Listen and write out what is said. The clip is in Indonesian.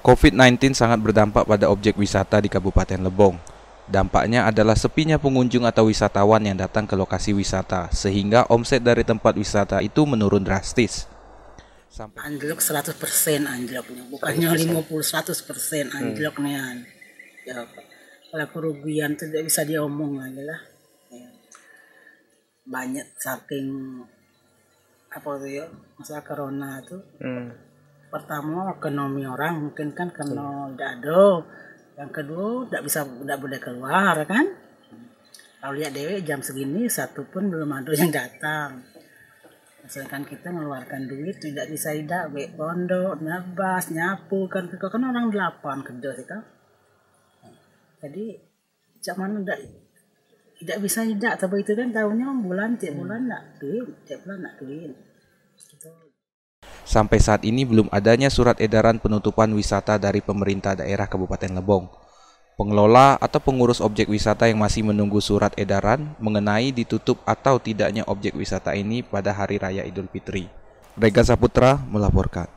COVID-19 sangat berdampak pada objek wisata di Kabupaten Lebong. Dampaknya adalah sepinya pengunjung atau wisatawan yang datang ke lokasi wisata, sehingga omset dari tempat wisata itu menurun drastis. Anjlok 100% anjloknya, bukannya 50-100% anjloknya. Ya, kalau kerugian itu tidak bisa diomong aja lah. Ya. Banyak saking apa tuh ya, masalah corona tuh. Pertama ekonomi orang mungkin kan karena tidak ada. Yang kedua tidak boleh keluar kan. Kalau lihat dewe jam segini satu pun belum ada yang datang. Misalkan kita mengeluarkan duit tidak bisa baik pondok, nabas, nyapu kan orang 8 kerja sih kan. Jadi zaman tidak bisa tapi itu kan tahunya tiap bulan nak duit. Gitu. Sampai saat ini belum adanya surat edaran penutupan wisata dari pemerintah daerah Kabupaten Lebong. Pengelola atau pengurus objek wisata yang masih menunggu surat edaran mengenai ditutup atau tidaknya objek wisata ini pada Hari Raya Idul Fitri. Rega Saputra melaporkan.